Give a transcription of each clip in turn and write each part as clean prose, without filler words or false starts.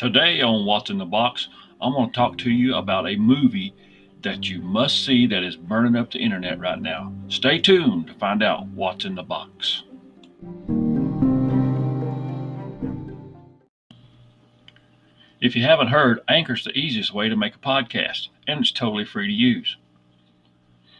Today on What's in the Box, I'm going to talk to you about a movie that you must see that is burning up the internet right now. Stay tuned to find out what's in the box. If you haven't heard, Anchor's the easiest way to make a podcast, and it's totally free to use.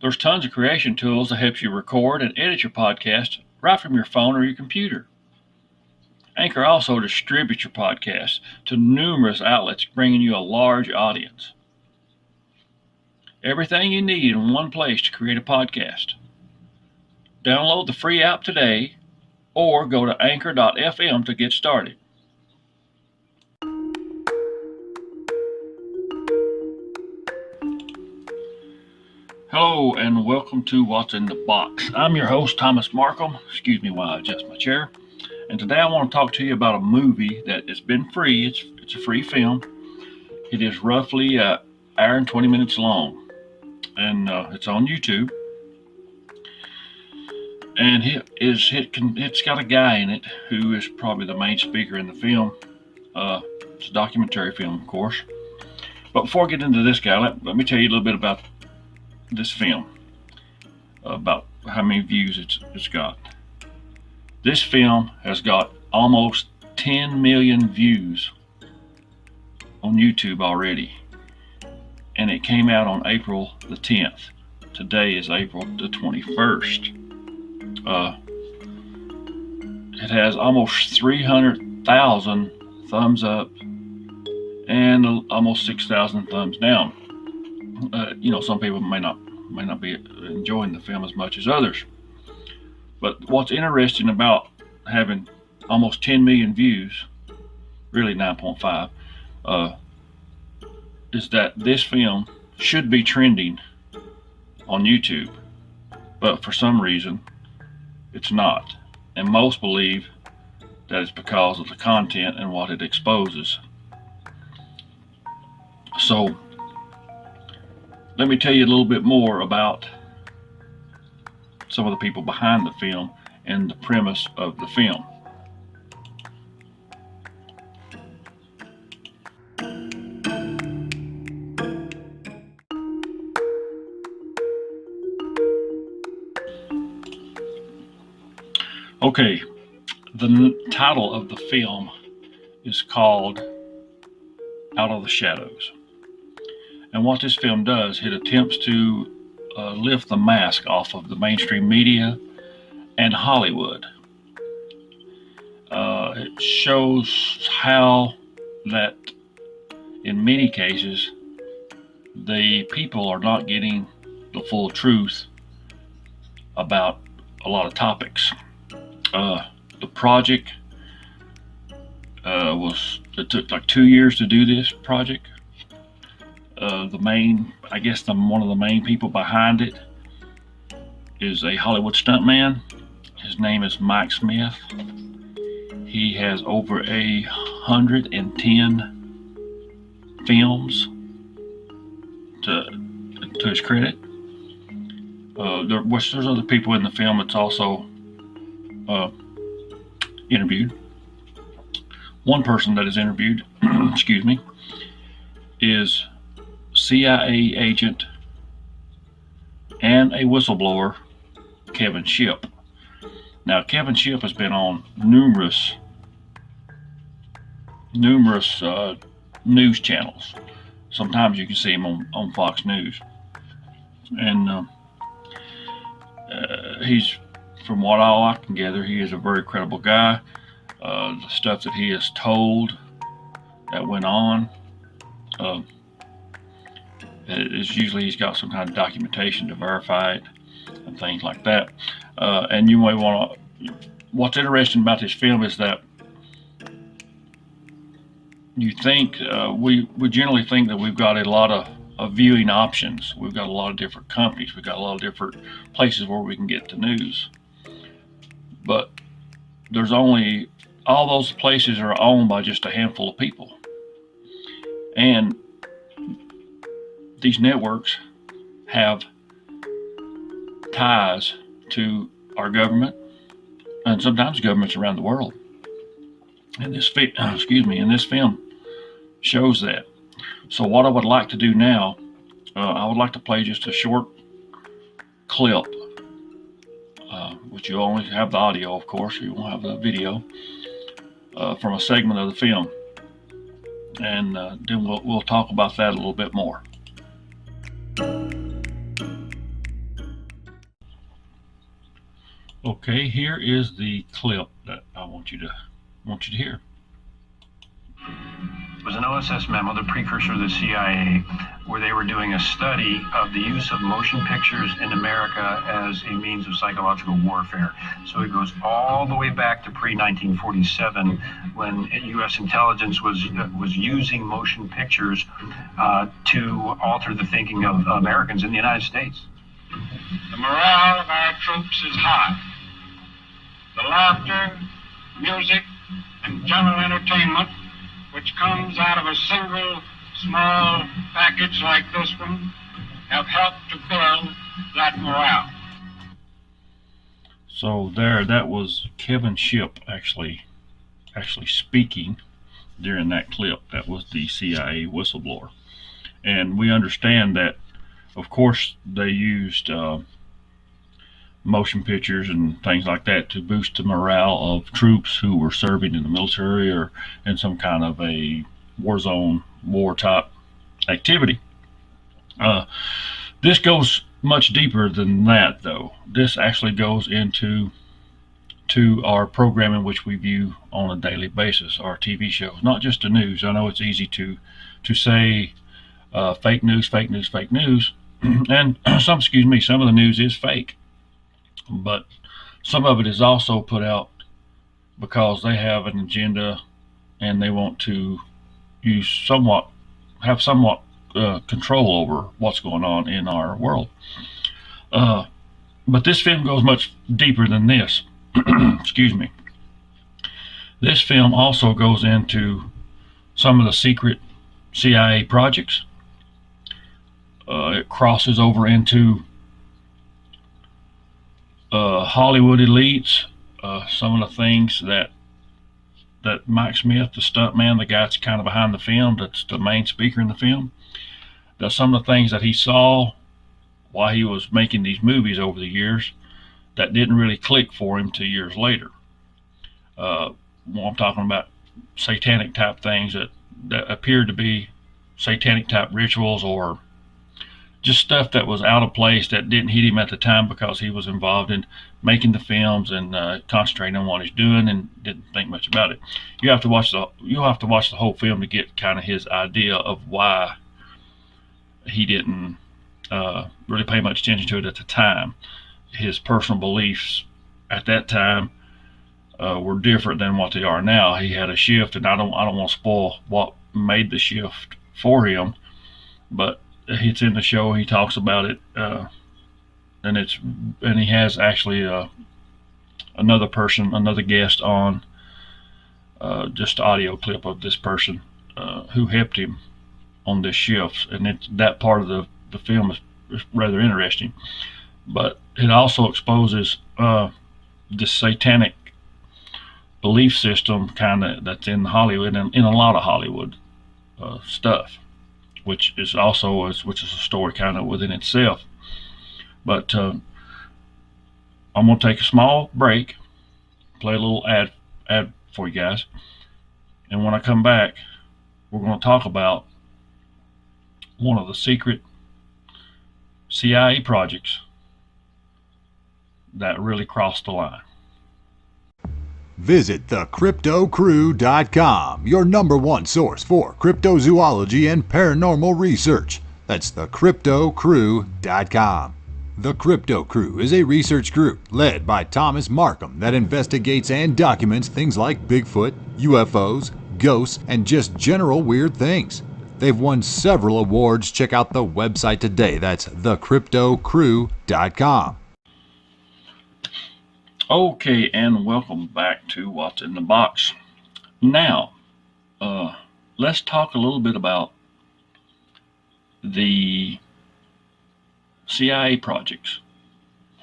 There's tons of creation tools that help you record and edit your podcast right from your phone or your computer. Anchor also distributes your podcast to numerous outlets, bringing you a large audience. Everything you need in one place to create a podcast. Download the free app today or go to anchor.fm to get started. Hello and welcome to What's in the Box. I'm your host, Thomas Marcum. Excuse me while I adjust my chair. And today I want to talk to you about a movie that has been free. It's a free film. It is roughly an hour and 20 minutes long. And it's on YouTube. And it's got a guy in it who is probably the main speaker in the film. It's a documentary film, of course. But before I get into this guy, let me tell you a little bit about this film, about how many views it's got. This film has got almost 10 million views on YouTube already, and it came out on April the 10th. Today is April the 21st. It has almost 300,000 thumbs up and almost 6,000 thumbs down. Some people may not be enjoying the film as much as others. But what's interesting about having almost 10 million views, really 9.5, is that this film should be trending on YouTube, but for some reason it's not. And most believe that it's because of the content and what it exposes. So let me tell you a little bit more about some of the people behind the film and the premise of the film. Okay, the title of the film is called Out of the Shadows. And what this film does, it attempts to lift the mask off of the mainstream media and Hollywood. It shows how that in many cases the people are not getting the full truth about a lot of topics. The project it took like 2 years to do this project. One of the main people behind it is a Hollywood stuntman. His name is Mike Smith. He has over 110 films to his credit. There's other people in the film that's also interviewed. One person that is interviewed, excuse me, is CIA agent and a whistleblower, Kevin Shipp. Now, Kevin Shipp has been on numerous news channels. Sometimes you can see him on Fox News. And he's, from what all I can gather, he is a very credible guy. The stuff that he has told that went on, is usually he's got some kind of documentation to verify it and things like that. And you may want to, what's interesting about this film is that you think, we generally think that we've got a lot of viewing options. We've got a lot of different companies. We've got a lot of different places where we can get the news. But there's only, all those places are owned by just a handful of people. And these networks have ties to our government and sometimes governments around the world. In this film, shows that. So what I would like to do now, I would like to play just a short clip, which you only have the audio, of course, you won't have the video, from a segment of the film, and then we'll talk about that a little bit more. Okay, here is the clip that I want you to hear. It was an OSS memo, the precursor to the CIA, where they were doing a study of the use of motion pictures in America as a means of psychological warfare. So it goes all the way back to pre-1947, when U.S. intelligence was using motion pictures to alter the thinking of Americans in the United States. The morale of our troops is high. The laughter, music, and general entertainment which comes out of a single small package like this one have helped to build that morale. So that was Kevin Shipp actually speaking during that clip. That was the CIA whistleblower. And we understand that, of course, they used motion pictures and things like that to boost the morale of troops who were serving in the military or in some kind of a war zone, war type activity. This goes much deeper than that, though. This actually goes into our programming, which we view on a daily basis, our TV shows, not just the news. I know it's easy to say fake news, and some of the news is fake. But some of it is also put out because they have an agenda and they want to have somewhat control over what's going on in our world. But this film goes much deeper than this. Excuse me. This film also goes into some of the secret CIA projects. It crosses over into Hollywood elites, some of the things that Mike Smith, the stuntman, the guy that's kind of behind the film, that's the main speaker in the film, does some of the things that he saw while he was making these movies over the years that didn't really click for him 2 years later. I'm talking about satanic type things that appeared to be satanic type rituals, or just stuff that was out of place that didn't hit him at the time because he was involved in making the films and concentrating on what he's doing and didn't think much about it. You'll have to watch the whole film to get kind of his idea of why he didn't really pay much attention to it at the time. His personal beliefs at that time were different than what they are now. He had a shift, and I don't want to spoil what made the shift for him, but it's in the show. He talks about it, and he has actually another guest on, just audio clip of this person who helped him on this shift, and that part of the film is rather interesting. But it also exposes this satanic belief system kind of that's in Hollywood and in a lot of Hollywood stuff, which is a story kind of within itself. But I'm gonna take a small break, play a little ad for you guys, and when I come back, we're going to talk about one of the secret CIA projects that really crossed the line. Visit thecryptocrew.com, your #1 source for cryptozoology and paranormal research. That's thecryptocrew.com. The Crypto Crew is a research group led by Thomas Marcum that investigates and documents things like Bigfoot, UFOs, ghosts, and just general weird things. They've won several awards. Check out the website today. That's thecryptocrew.com. Okay, and welcome back to What's in the Box. Now, let's talk a little bit about the CIA projects.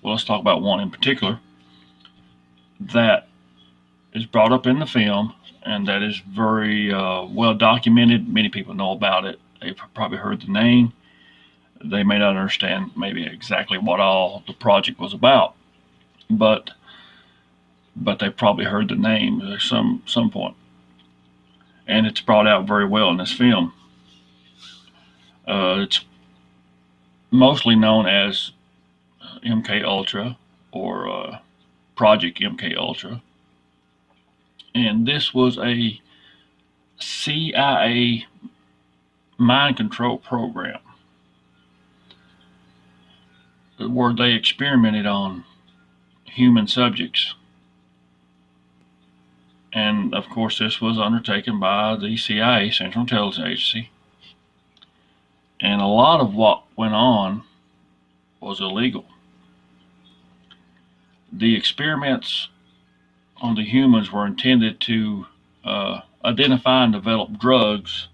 Well, let's talk about one in particular that is brought up in the film, and that is very well documented. Many people know about it. They've probably heard the name. They may not understand maybe exactly what all the project was about, but they probably heard the name at some point, and it's brought out very well in this film. It's mostly known as MK Ultra or Project MK Ultra, and this was a CIA mind control program where they experimented on human subjects. And of course, this was undertaken by the CIA, Central Intelligence Agency. And a lot of what went on was illegal. The experiments on the humans were intended to identify and develop drugs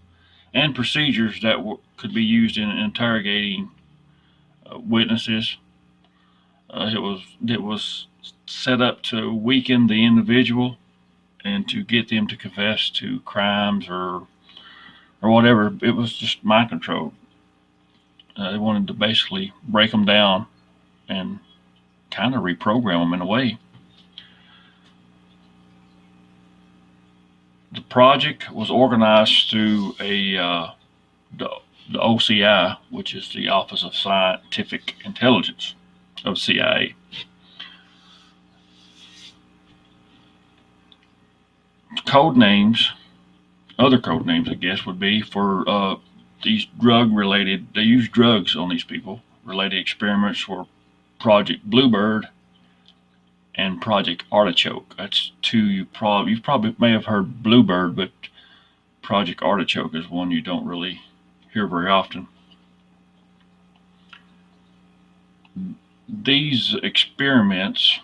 and procedures that could be used in interrogating witnesses. It was set up to weaken the individual and to get them to confess to crimes or whatever. It was just mind control. They wanted to basically break them down and kind of reprogram them in a way. The project was organized through the OCI, which is the Office of Scientific Intelligence of CIA. Other code names, I guess, would be for these they use drugs on these people. Related experiments were Project Bluebird and Project Artichoke. That's two you probably may have heard Bluebird, but Project Artichoke is one you don't really hear very often. These experiments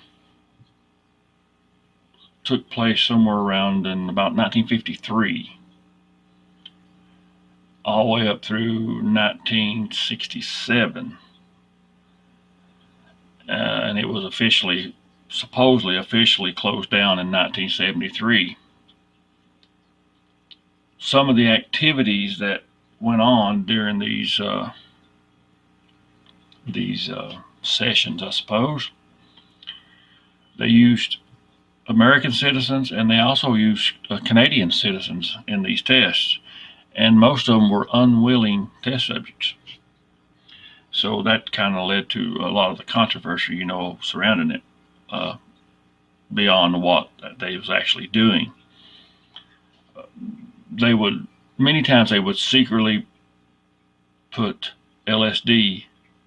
took place somewhere around in about 1953, all the way up through 1967, and it was supposedly officially closed down in 1973. Some of the activities that went on during these sessions, I suppose, they used American citizens, and they also used Canadian citizens in these tests, and most of them were unwilling test subjects. So that kind of led to a lot of the controversy, surrounding it, beyond what they was actually doing. Many times they would secretly put LSD,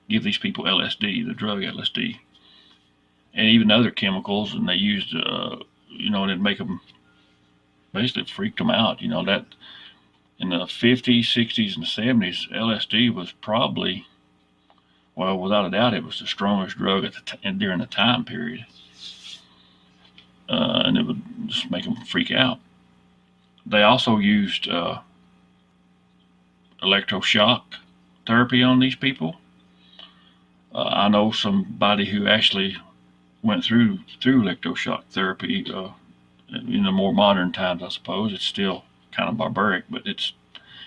give these people LSD, the drug LSD, and even other chemicals, and they used, it'd make them, basically freaked them out. That in the 50s, 60s, and 70s, LSD was probably, well, without a doubt, it was the strongest drug during the time period. And it would just make them freak out. They also used electroshock therapy on these people. I know somebody who actually went through electroshock therapy in the more modern times, I suppose. It's still kind of barbaric, but it's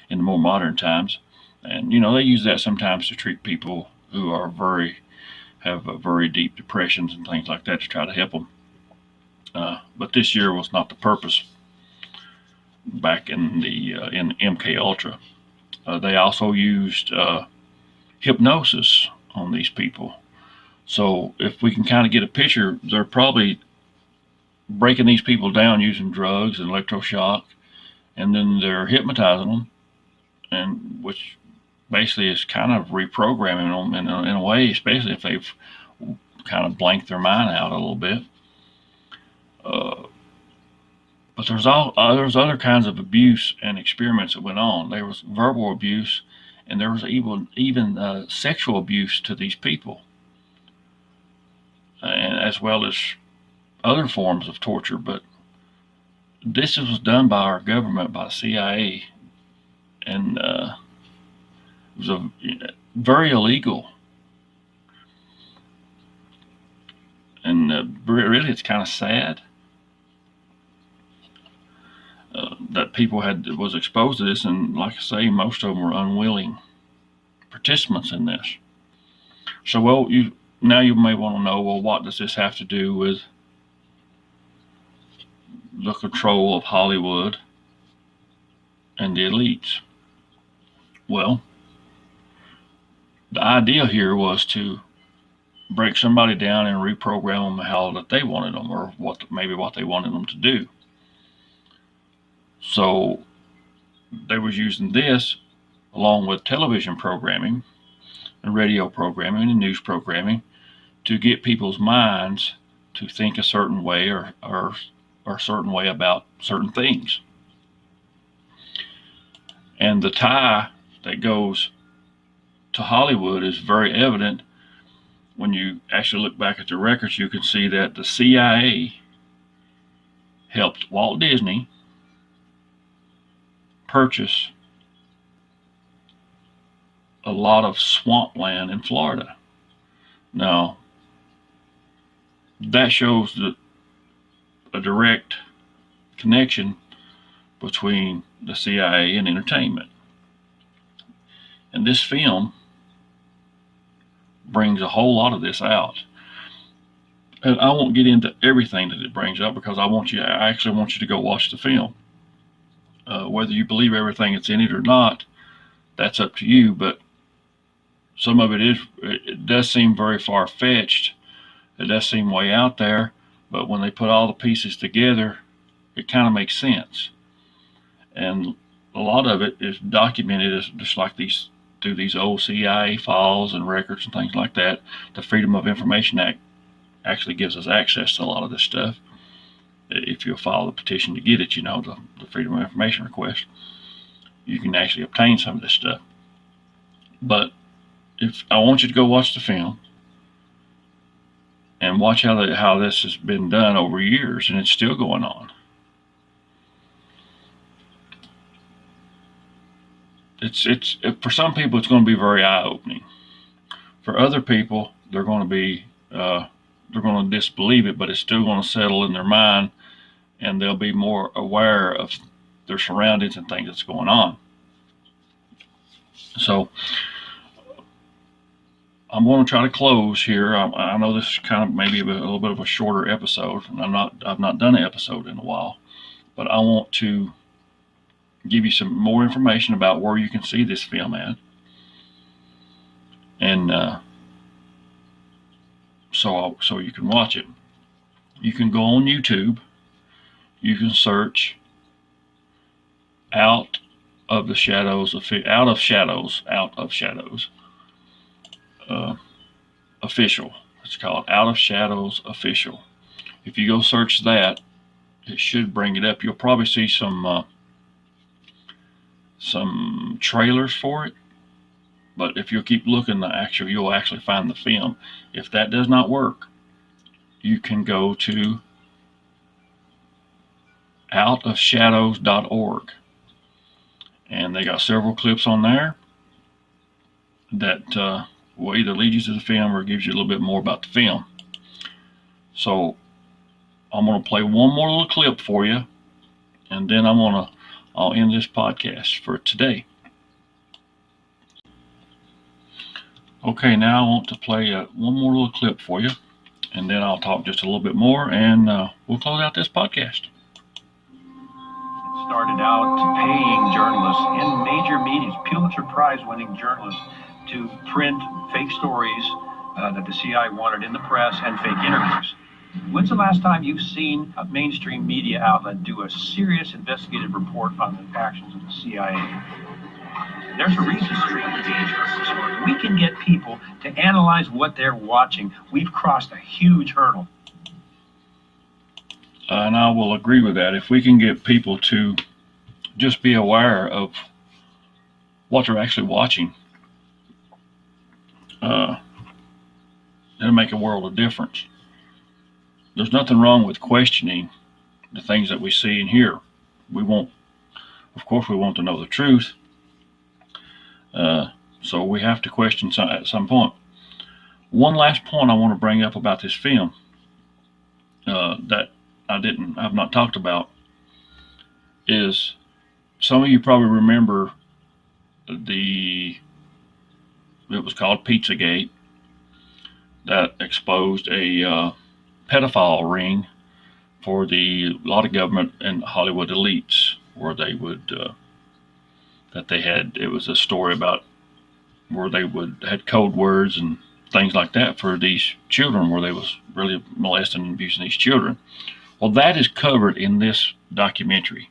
in the more modern times. And, they use that sometimes to treat people who have very deep depressions and things like that, to try to help them. But this year was not the purpose back in MK Ultra. They also used hypnosis on these people. So if we can kind of get a picture, they're probably breaking these people down using drugs and electroshock, and then they're hypnotizing them, and which basically is kind of reprogramming them in a way, especially if they've kind of blanked their mind out a little bit. But there's other kinds of abuse and experiments that went on. There was verbal abuse, and there was even sexual abuse to these people, and as well as other forms of torture. But this was done by our government, by the CIA, and it was very illegal. And really, it's kind of sad that people was exposed to this, and like I say, most of them were unwilling participants in this. So, well, now you may want to know, well, what does this have to do with the control of Hollywood and the elites? Well, the idea here was to break somebody down and reprogram them how that they wanted them, or maybe what they wanted them to do. So they was using this along with television programming and radio programming and news programming to get people's minds to think a certain way or a certain way about certain things. And the tie that goes to Hollywood is very evident. When you actually look back at the records, you can see that the CIA helped Walt Disney purchase a lot of swampland in Florida. Now, that shows a direct connection between the CIA and entertainment. And this film brings a whole lot of this out. And I won't get into everything that it brings up, because I actually want you to go watch the film. Whether you believe everything that's in it or not, that's up to you. But some of it does seem very far-fetched. It does seem way out there. But when they put all the pieces together, it kind of makes sense. And a lot of it is documented as just like through these old CIA files and records and things like that. The Freedom of Information Act actually gives us access to a lot of this stuff. If you'll file the petition to get it, the Freedom of Information request, you can actually obtain some of this stuff. But if I want you to go watch the film and watch how this has been done over years, and it's still going on. It's for some people it's going to be very eye-opening. For other people, they're going to disbelieve it, but it's still going to settle in their mind, and they'll be more aware of their surroundings and things that's going on. So I'm going to try to close here. I know this is kind of maybe a little bit of a shorter episode, and I've not done an episode in a while, but I want to give you some more information about where you can see this film at. And so you can watch it. You can go on YouTube. You can search Out of Shadows Official. It's called Out of Shadows Official. If you go search that, it should bring it up. You'll probably see some trailers for it, but if you'll keep looking, you'll actually find the film. If that does not work, you can go to outofshadows.org, and they got several clips on there that will either lead you to the film or gives you a little bit more about the film. So I'm going to play one more little clip for you, and then I'll end this podcast for today. Okay, now I want to play one more little clip for you, and then I'll talk just a little bit more, and we'll close out this podcast. It started out paying journalists in major media, Pulitzer Prize-winning journalists, to print fake stories that the CIA wanted in the press and fake interviews. When's the last time you've seen a mainstream media outlet do a serious investigative report on the actions of the CIA? There's a reason it's dangerous. We can get people to analyze what they're watching. We've crossed a huge hurdle. And I will agree with that. If we can get people to just be aware of what they're actually watching, it'll make a world of difference. There's nothing wrong with questioning the things that we see and hear. Of course, we want to know the truth. So we have to question at some point. One last point I want to bring up about this film that I've not talked about is some of you probably remember it was called Pizzagate, that exposed a pedophile ring for a lot of government and Hollywood elites, where they would it was a story about where they had code words and things like that for these children, where they was really molesting and abusing these children. Well, that is covered in this documentary,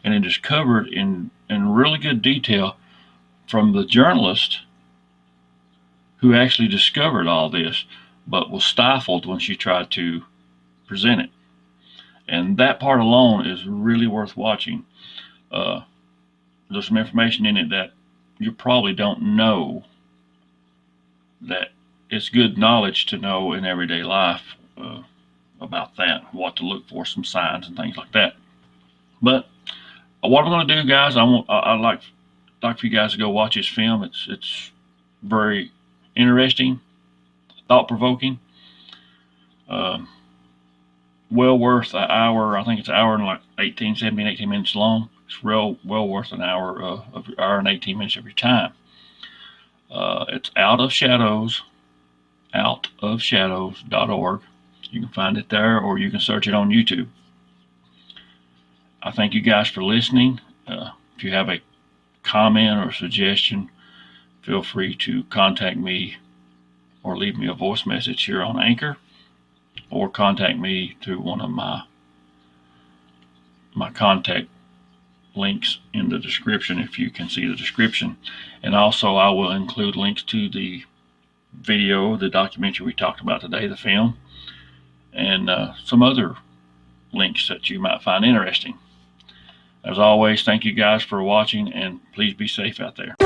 and it is covered in really good detail from the journalist who actually discovered all this, but was stifled when she tried to present it. And that part alone is really worth watching. There's some information in it that you probably don't know, that it's good knowledge to know in everyday life about that, what to look for, some signs and things like that. But what I'm going to do, guys, I'd like for you guys to go watch this film. It's very interesting, thought-provoking, well worth an hour. I think it's an hour and like 18 minutes long. It's well worth an hour and 18 minutes of your time. It's outofshadows.org. You can find it there, or you can search it on YouTube. I thank you guys for listening. If you have a comment or suggestion, feel free to contact me or leave me a voice message here on Anchor, or contact me through one of my contact links in the description, if you can see the description. And also I will include links to the video, the documentary we talked about today, the film, and some other links that you might find interesting. As always, thank you guys for watching, and please be safe out there.